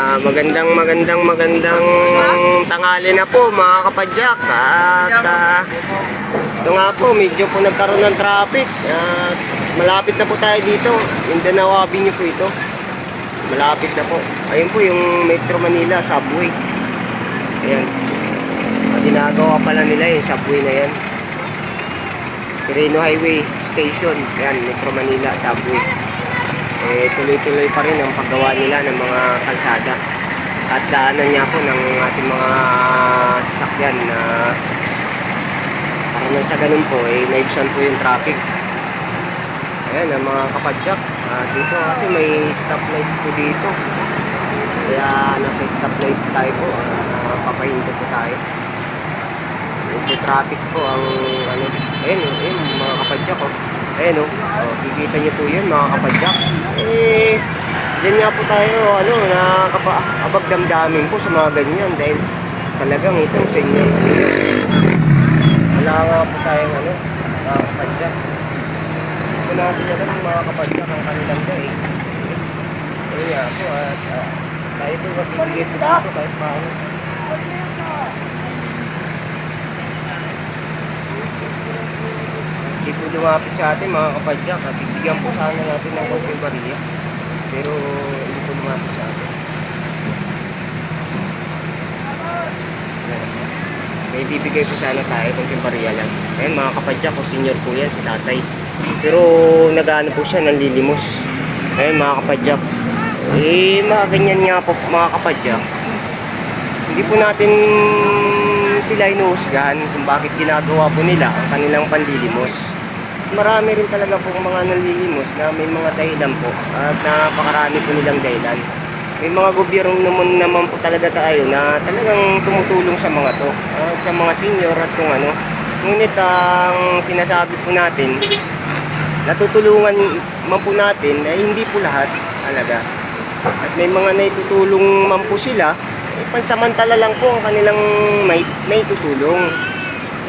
Magandang tanghali na po mga kapadyak. At ito nga po, medyo po nagkaroon ng traffic. Malapit na po tayo dito. Mindanao Avenue po ito. Malapit na po. Ayun po yung Metro Manila subway. Ayan. Ginagawa pala nila yung subway na yan. Quirino Highway Station. Ayan, Metro Manila subway. Tuloy-tuloy pa rin ang paggawa nila ng mga kalsada at daanan niya po ng ating mga sasakyan na para nang sa ganun po naibsan po yung traffic. Ayan ang mga kapadyak, dito kasi may stoplight po dito, kaya nasa stoplight tayo po, papahinto po tayo. Yung traffic po ang ano, ayun mga kapadyak ayan kikita nyo po yun mga kapadyak. Diyan nga po tayo nakakabag damdamin po sa mga ganyan dahil talagang itong senior wala nga po tayong mga kapadyak. Ito natin alam mga kapadyak ang kanilang day. Ayun nga po at tayo po magbibigay po dito kahit paano. Hindi po lumapit sa atin mga kapadyak at bibigyan po sana natin ng konting bariya pero hindi po lumapit sa atin. May bibigay po sana tayo konting bariya lang. Ayan mga kapadyak, o senior po yan si tatay pero nag-ano po siya, nanlilimos. Ayan mga kapadyak, mga ganyan nga po mga kapadyak, hindi po natin sila inuusgahan kung bakit ginagawa po nila ang kanilang panlilimos. Marami rin talaga po mga nanlilimos na may mga dahilan po at napakarami po nilang dahilan. May mga gobyerno naman po talaga tayo na talagang tumutulong sa mga to, sa mga senior at kung ano. Ngunit ang sinasabi po natin, natutulungan man po natin ay hindi po lahat talaga. At may mga naitutulong man po sila, pansamantala lang po ang kanilang naitutulong.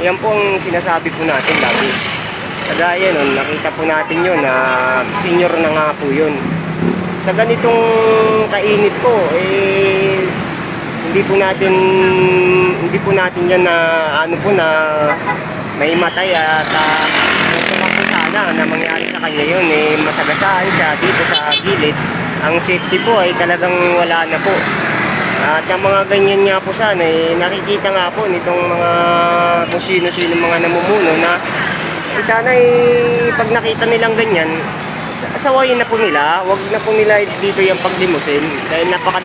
Ayan po ang sinasabi po natin lagi. Kagaya nun, nakita po natin yun na senior na nga po yun. Sa ganitong kainit po, hindi po natin yan na na may matay at ito po sana na mangyari sa kanya yun, masagasaan siya dito sa gilid. Ang safety po ay talagang wala na po. At ang mga ganyan nga po sana, nakikita nga po nitong mga kung sino-sino mga namumuno na sana pag nakita nilang ganyan, asawayin na po nila, wag na po nila dito yung paglimusin dahil napaka